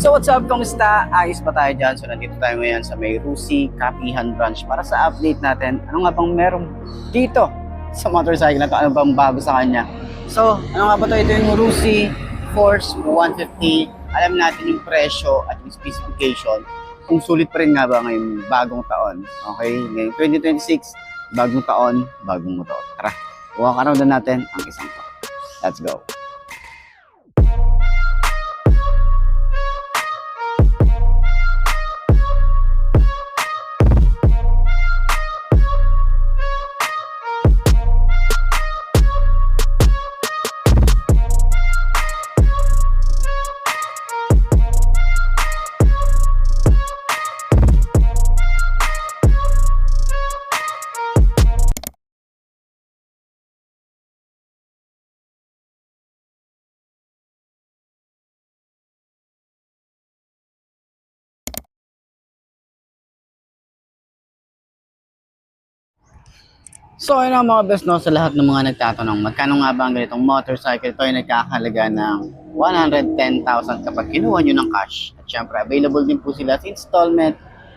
So what's up, kamusta? Ayos ba tayo dyan? So nandito tayo ngayon sa may Rusi Kapihan branch para sa update natin. Ano nga bang meron dito sa motorcycle na to? Ano bang bago sa kanya? So ano nga ba to? Ito yung Rusi Force 150. Alam natin yung presyo at yung specification. Kung sulit pa rin nga ba ngayong bagong taon. Okay? Ngayong 2026, bagong taon, bagong motor. Tara, walk around na natin ang isang to. Let's go. So ayun ang mga best no, sa lahat ng mga nagtatanong, magkano nga ba ang ganitong motorcycle? Ito ay nagkakahalaga ng 110,000 kapag kinuha nyo ng cash. At syempre, available din po sila sa installment.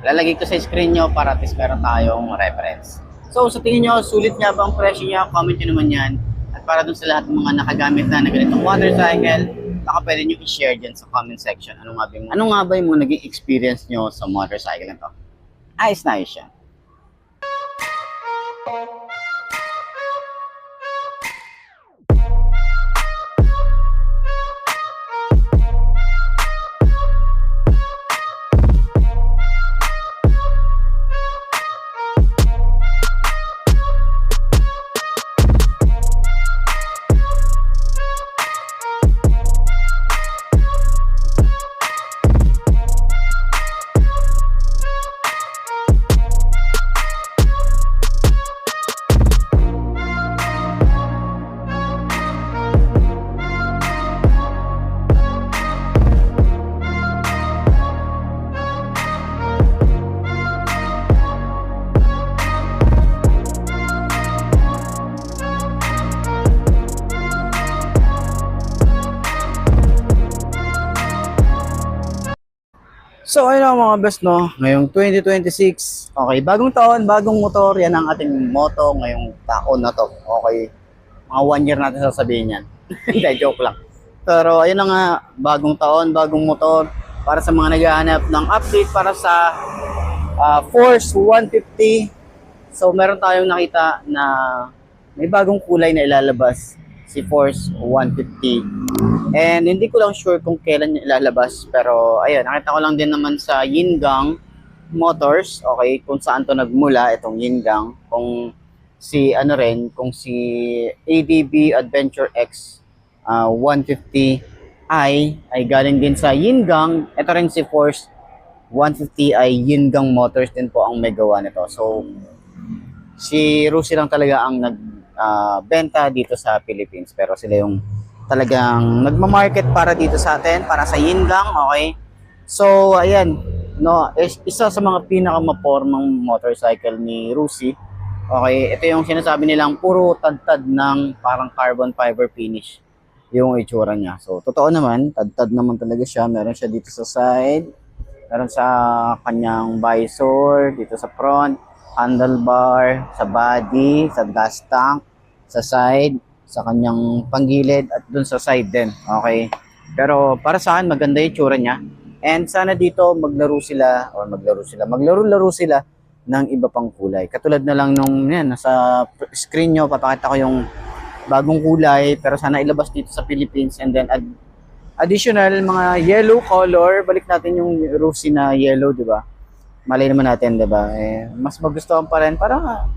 Lalagay ko sa screen nyo para at least meron tayong reference. So sa tingin nyo, sulit nga ba ang presyo niya? Comment nyo naman yan. At para dun sa lahat ng mga nakagamit na ganitong motorcycle, baka pwede nyo i-share dyan sa comment section. Ano nga ba yung naging experience nyo sa motorcycle na to? Ayos na ayos yan. So ayun ang mga best no, ngayong 2026, okay, bagong taon, bagong motor, yan ang ating motto ngayong taon na to. Okay, mga 1 year natin sasabihin yan. Hindi, joke lang. Pero ayun na nga, bagong taon, bagong motor, para sa mga naghahanap ng update para sa Force 150. So meron tayong nakita na may bagong kulay na ilalabas, si Force 150. And hindi ko lang sure kung kailan niya ilalabas, pero ayun, nakita ko lang din naman sa Yingang Motors, okay, kung saan to nagmula itong Yingang, kung si kung si ADB Adventure X 150i ay galing din sa Yingang. Ito rin si Force 150 ay Yingang Motors din po ang may gawa nito. So si Rusi lang talaga ang nagbenta dito sa Philippines, pero sila yung talagang nagma-market para dito sa atin, para sa Yingang, okay? So, ayan, no, isa sa mga pinakamapormang motorcycle ni Rusi. Okay, ito yung sinasabi nilang puro tad-tad ng parang carbon fiber finish yung itsura niya. So, totoo naman, tad-tad naman talaga siya. Meron siya dito sa side, meron sa kanyang visor, dito sa front, handlebar, sa body, sa gas tank, sa side, sa kanyang panggilid at dun sa side din. Okay. Pero para sa akin maganda yung tsura niya. And sana dito maglaro sila maglaro sila ng iba pang kulay. Katulad na lang nung yan, nasa screen nyo, papakita ko yung bagong kulay. Pero sana ilabas dito sa Philippines. And then additional mga yellow color. Balik natin yung Rusi na yellow, di ba? Malay naman natin, di ba? Mas magustuhan pa rin. Parang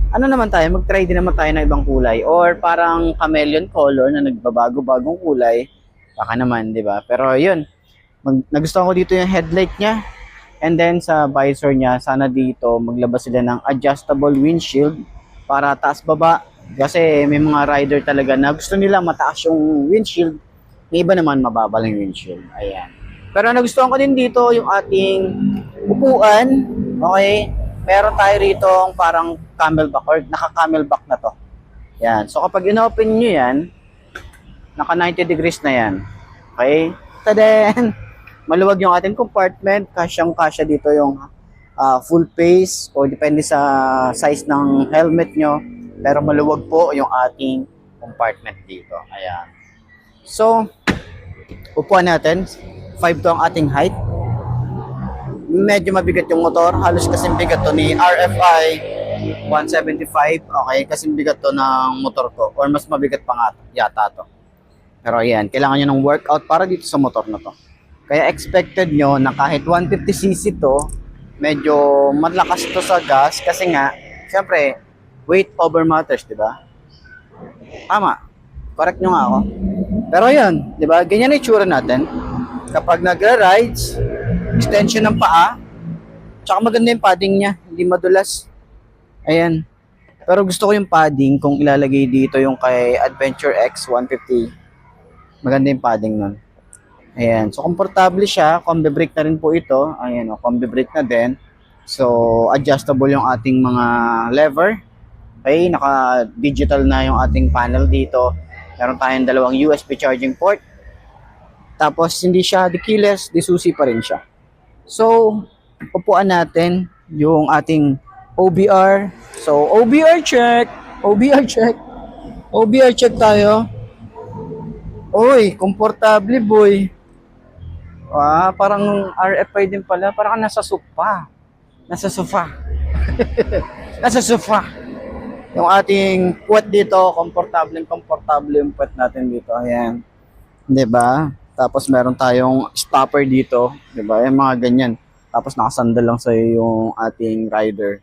naman tayo, mag-try din naman tayo ng ibang kulay or parang chameleon color na nagbabago-bagong kulay. Baka naman, di ba? Pero yun, nagustuhan ko dito yung headlight niya. And then sa visor niya, sana dito maglabas sila ng adjustable windshield para taas-baba. Kasi may mga rider talaga na gusto nila mataas yung windshield. May iba naman mababa lang yung windshield. Ayan. Pero nagustuhan ko din dito yung ating upuan. Okay. Meron tayo rito parang camelback or naka-camelback na to. Yan. So kapag inopen nyo yan, naka 90 degrees na yan. Okay? Taden! Maluwag yung ating compartment, kasyang-kasya dito yung full face o depende sa size ng helmet nyo. Pero maluwag po yung ating compartment dito. Ayan. So, upuan natin. 5 to ang ating height. Medyo mabigat yung motor. Halos kasing bigat to ni RFI 175. Okay, kasing bigat to ng motor ko. Or mas mabigat pa nga yata to. Pero ayan, kailangan nyo ng workout para dito sa motor na to. Kaya expected nyo na kahit 150cc to, medyo malakas to sa gas kasi nga, syempre, weight over matters, di ba? Tama. Correct nyo nga ako. Pero yun, di ba? Ganyan na itsura natin. Kapag nagra-rides, extension ng paa, tsaka maganda yung padding niya, hindi madulas. Ayan. Pero gusto ko yung padding kung ilalagay dito yung kay Adventure X 150. Maganda yung padding nun. Ayan. So, komportable siya. Combi brake na rin po ito. Ayan, o, combi brake na din. So, adjustable yung ating mga lever. Okay, naka-digital na yung ating panel dito. Meron tayong dalawang USB charging port. Tapos, hindi siya di keyless, di susi pa rin siya. So, upuan natin yung ating OBR. So, OBR check. OBR check. OBR check tayo. Oy, komportable boy. Parang RFI din pala. Parang nasa sofa. Nasa sofa. Nasa sofa. Yung ating puwet dito, komportable yung puwet natin dito. Ayan. 'Di ba? Tapos meron tayong stopper dito, 'di ba? Yung mga ganyan. Tapos nakasandal lang sa yung ating rider.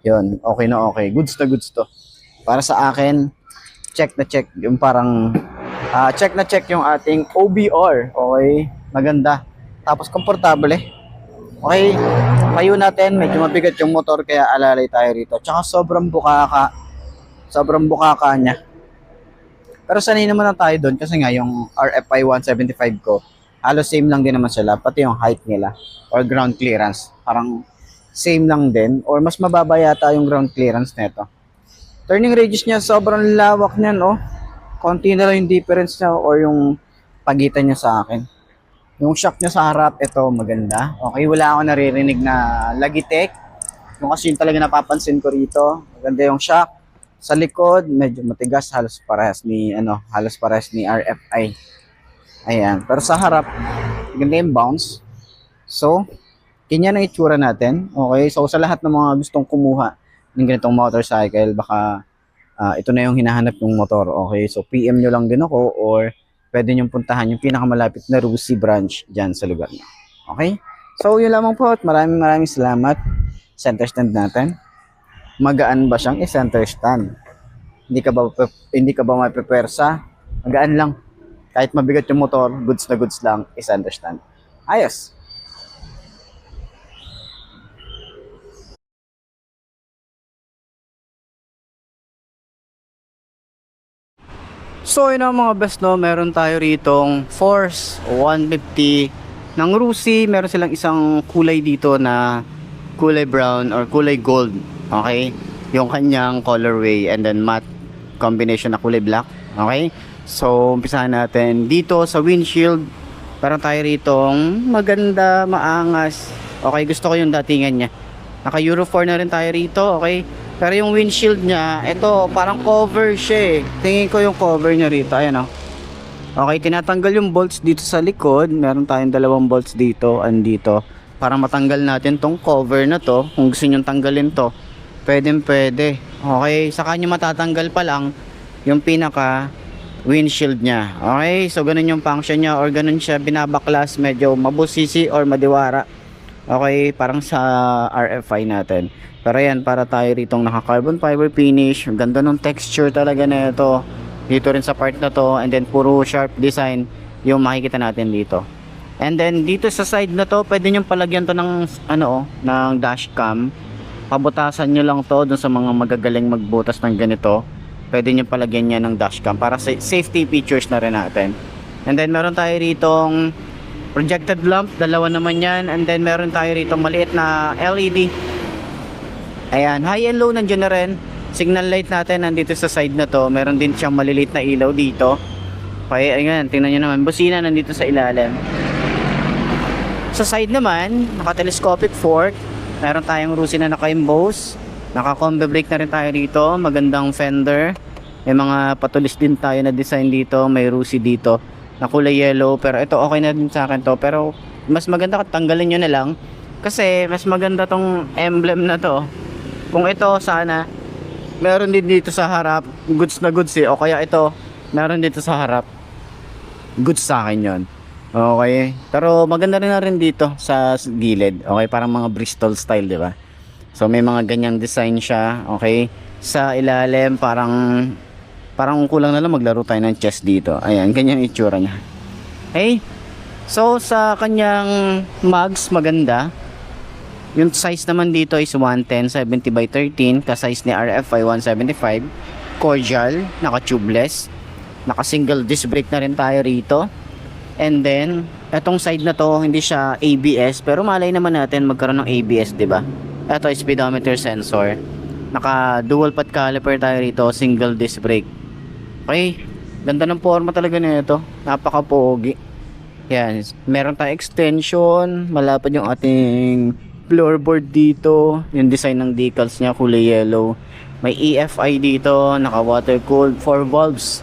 'Yun, okay na okay. Goods to. Para sa akin, check na check yung parang check na check yung ating OBR. Okay? Maganda. Tapos komportable eh. Okay, kayo natin, medyo mabigat yung motor kaya alalay tayo rito. Tsaka sobrang bukaka niya. Pero sanay naman na tayo doon kasi nga yung RFI 175 ko, halos same lang din naman sila, pati yung height nila or ground clearance. Parang same lang din or mas mababa yata yung ground clearance nito. Turning radius niya, sobrang lawak niyan, oh. Konti na lang yung difference niya or yung pagitan niya sa akin. Yung shock niya sa harap, ito maganda. Okay, wala ako naririnig na lagitek. Yung kasi yung talaga napapansin ko rito. Maganda yung shock. Sa likod, medyo matigas, halos parehas ni RFI. Ayan, pero sa harap, maganda yung bounce. So, ganyan ang itsura natin. Okay, so sa lahat ng mga gustong kumuha ng ganitong motorcycle, baka ito na yung hinahanap yung motor. Okay, so PM nyo lang din ako or pwede nyo puntahan yung pinakamalapit na Rusi branch dyan sa lugar nyo. Okay? So, yun lamang po at maraming salamat. Center stand natin. Magaan ba siyang i-center stand? Hindi ka ba mapepersa? Magaan lang. Kahit mabigat yung motor, goods na goods lang, i-center stand. Ayos! So yun ang mga best, no, meron tayo ritong Force 150 ng Rusi. Meron silang isang kulay dito na kulay brown or kulay gold. Okay? Yung kanyang colorway and then matte combination na kulay black. Okay? So umpisahan natin dito sa windshield. Meron tayo ritong maganda, maangas. Okay, gusto ko yung datingan niya. Naka Euro 4 na rin tayo rito. Okay? Pero yung windshield niya, ito, parang cover siya eh. Tingin ko yung cover niya rito. Ayan o. Okay, tinatanggal yung bolts dito sa likod. Meron tayong dalawang bolts dito and dito. Para matanggal natin tong cover na to. Kung gusto nyo tanggalin to, pwede. Okay, saka nyo matatanggal pa lang yung pinaka windshield niya. Okay, so ganun yung function niya or ganun siya binabaklas. Medyo mabusisi or madiwara. Okay, parang sa RFI natin. Pero yan, para tayo ritong naka carbon fiber finish. Ang ganda ng texture talaga na ito. Dito rin sa part na to. And then puro sharp design yung makikita natin dito. And then dito sa side na to, pwede nyo palagyan to ng ng dash cam. Pabutasan nyo lang to dun sa mga magagaling magbutas ng ganito. Pwede nyo palagyan yan ng dash cam para safety features na rin natin. And then meron tayo ritong projected lamp, dalawa naman yan. And then meron tayo ritong maliit na LED. Ayan, high and low nandiyan na rin. Signal light natin nandito sa side na to. Meron din siyang maliliit na ilaw dito. Okay, ayan, tingnan nyo naman. Busina nandito sa ilalim. Sa side naman, naka-telescopic fork. Meron tayong Rusi na naka-emboss. Naka-combi brake na rin tayo dito. Magandang fender. May mga patulis din tayo na design dito. May Rusi dito na kulay yellow. Pero ito okay na din sa akin to. Pero mas maganda tanggalin nyo na lang. Kasi mas maganda tong emblem na to. Kung ito sana, meron din dito sa harap. Goods na goods eh. O kaya ito, meron dito sa harap. Goods sa akin yon. Okay. Pero maganda rin na rin dito sa gilid. Okay, parang mga Bristol style, di ba? So may mga ganyang design siya. Okay. Sa ilalim parang kulang na lang maglaro tayo ng chess dito. Ayan, ganyan itsura niya. Okay. So sa kanyang mugs maganda. Yung size naman dito is 110 70 by 13, ka-size ni RFI 175. Cordial, naka-tubeless. Naka-single disc brake na rin tayo rito. And then, etong side na to, hindi siya ABS, pero malay naman natin magkaroon ng ABS, 'di ba? Ito is speedometer sensor. Naka dual path caliper tayo rito, single disc brake. Okay, ganda ng forma talaga nito. Napaka-pogi. Yan, meron tayong extension, malapad yung ating floorboard dito. Yung design ng decals niya kulay yellow. May EFI dito, naka water cooled 4 valves.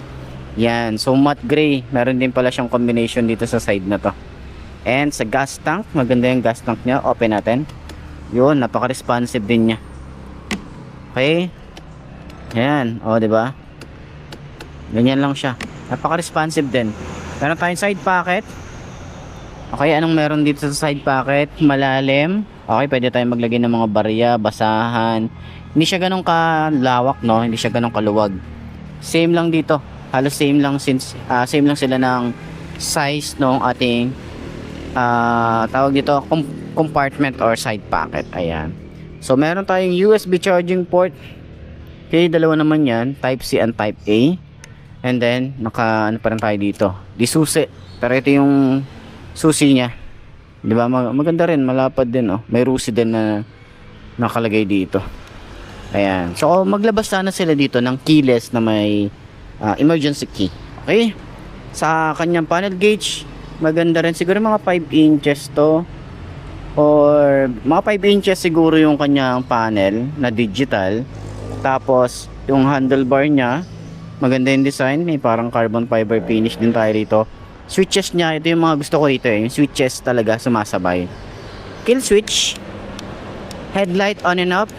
Yan, so matte gray. Meron din pala siyang combination dito sa side na to. And sa gas tank, maganda yung gas tank niya. Open natin. Yun, napaka-responsive din niya. Okay. Yan, o, di ba? Ganyan lang siya. Napaka-responsive din. Meron tayong side pocket. Okay, anong meron dito sa side pocket? Malalim. Okay, pwede tayong maglagay ng mga barya, basahan. Hindi siya ganun kalawak, no? Hindi siya ganun kaluwag. Same lang dito. Halos same lang since same lang sila ng size ng ating tawag dito compartment or side pocket. Ayan. So meron tayong USB charging port. Okay, dalawa naman 'yan, type C and type A. And then naka ano pa rin tayo dito. Di susi. Pero ito yung susi niya. 'Di ba? Maganda rin, malapad din, oh. May Rusi din na nakalagay dito. Ayan. So maglabas sana sila dito ng keyless na may emergency key. Okay? Sa kanyang panel gauge, maganda rin siguro mga 5 inches to, or mga 5 inches siguro yung kanyang panel na digital. Tapos yung handlebar niya, maganda yung design, may parang carbon fiber finish din tayo rito. Switches niya, ito yung mga gusto ko dito eh. Yung switches talaga sumasabay. Kill switch, headlight on and off,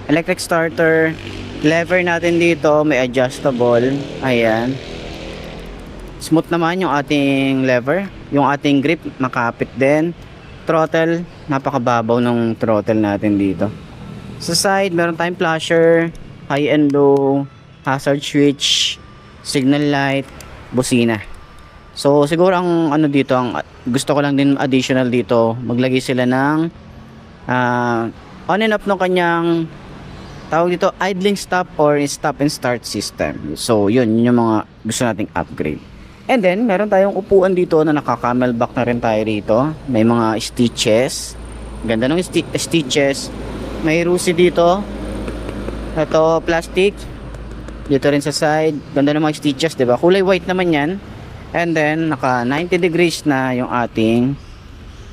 electric starter, lever natin dito, may adjustable. Ayan. Smooth naman yung ating lever. Yung ating grip, makapit din. Throttle, napakababaw ng throttle natin dito. Sa side, meron tayong flasher, high and low, hazard switch, signal light, busina. So siguro ang ano dito, ang gusto ko lang din additional dito, maglagay sila ng on and off ng kanyang tawag dito idling stop or stop and start system. So yun yung mga gusto nating upgrade. And then meron tayong upuan dito na naka-camelback na rin tayo rito. May mga stitches. Ganda ng stitches. May Rusi dito. Ito plastic. Dito rin sa side. Ganda ng mga stitches, 'di ba? Kulay white naman 'yan. And then naka 90 degrees na yung ating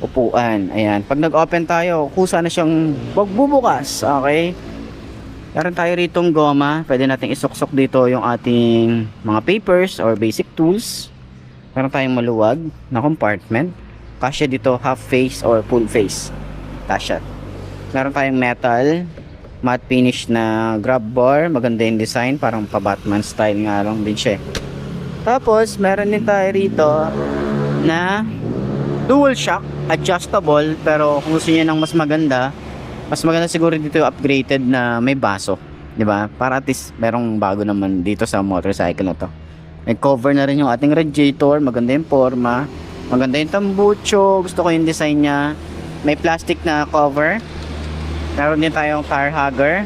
upuan. Ayan. Pag nag-open tayo, kusa na siyang magbubukas. Okay? Meron tayo ritong goma. Pwede nating isuksok dito yung ating mga papers or basic tools. Meron tayong maluwag na compartment. Kasya dito half face or full face. Kasya. Meron tayong metal matte finish na grab bar. Maganda yung design. Parang pa Batman style nga lang din siya. Tapos meron din tayo rito na dual shock adjustable. Pero kung gusto niya ng mas maganda siguro dito yung upgraded na may baso, 'di ba? Para at least merong bago naman dito sa motorcycle na to. May cover na rin yung ating radiator, maganda yung forma, maganda yung tambucho, gusto ko yung design niya. May plastic na cover. Meron din tayong tire hugger,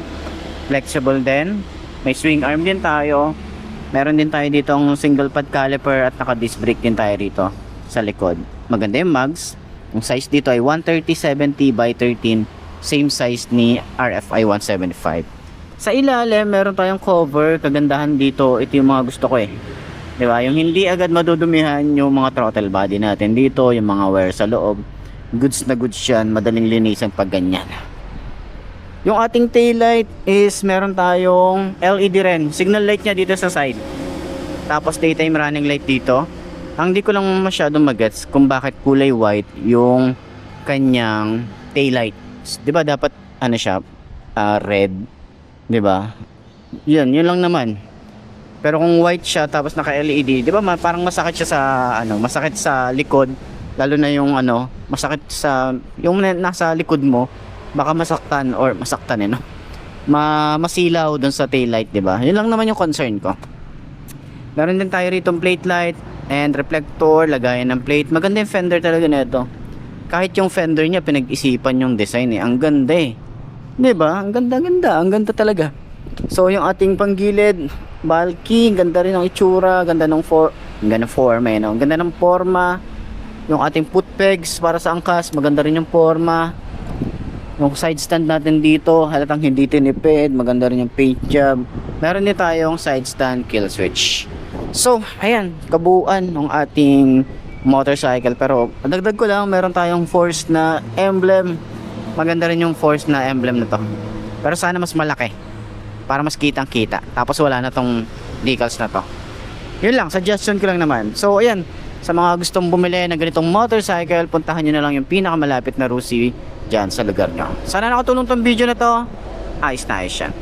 flexible din. May swing arm din tayo. Meron din tayo dito ang single pad caliper at naka disc brake din tayo rito sa likod. Maganda yung mugs. Yung size dito ay 130/70 by 13. Same size ni RFI 175. Sa ilalim, meron tayong cover. Kagandahan dito, ito yung mga gusto ko eh. 'Di ba? Yung hindi agad madudumihan yung mga throttle body natin dito, yung mga wear sa loob. goods na goods yan, madaling linisan pag ganyan. Yung ating taillight is meron tayong LED rin, signal light niya dito sa side, tapos daytime running light dito. Ang di ko lang masyadong magets kung bakit kulay white yung kanyang taillight. Di ba dapat ano siya, red, di ba? Yun lang naman. Pero kung white siya tapos naka LED, di ba parang masakit siya sa ano, masakit sa likod, lalo na yung ano, masakit sa yung nasa likod mo, baka masaktan or masaktan no. Masilaw doon sa taillight, di ba? Yun lang naman yung concern ko. Meron din tayo rito plate light and reflector, lagayan ng plate. Maganda yung fender talaga nito. Kahit yung fender niya pinag-isipan yung design eh. Ang ganda eh. 'Di ba? Ang ganda talaga. So yung ating panggilid, bulky, ganda rin ang itsura, ganda ng forma eh, no? Ang ganda ng forma. Yung ating foot pegs para sa angkas, maganda rin yung forma. Yung side stand natin dito, halatang hindi tinipid, maganda rin yung paint job. Meron din tayong side stand kill switch. So, ayan, kabuuan ng ating motorcycle. Pero dagdag ko lang, meron tayong force na emblem. Maganda rin yung force na emblem na to. Pero sana mas malaki para mas kitang kita. Tapos wala na tong decals na to. Yun lang, suggestion ko lang naman. So ayan, sa mga gustong bumili ng ganitong motorcycle, puntahan nyo na lang yung pinakamalapit na Rusi dyan sa lugar nyo. Sana nakatulong tong video na to. Ayos na ayos yan.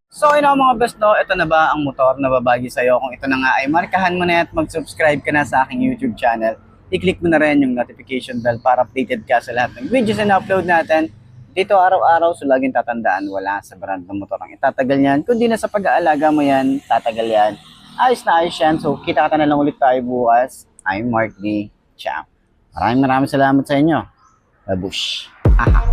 So yun mga best, no, ito na ba ang motor na babagi sa'yo? Kung ito na nga ay markahan mo na at mag-subscribe ka na sa aking YouTube channel. I-click mo na rin yung notification bell para updated ka sa lahat ng videos na upload natin dito araw-araw. So laging tatandaan, wala sa brand ng motor ang itatagal yan, kundi na sa pag-aalaga mo yan, tatagal yan. Ayos na ayos yan. So kita na lang ulit tayo bukas. I'm Mark D. Ciao. Maraming salamat sa inyo. Babush. Haha.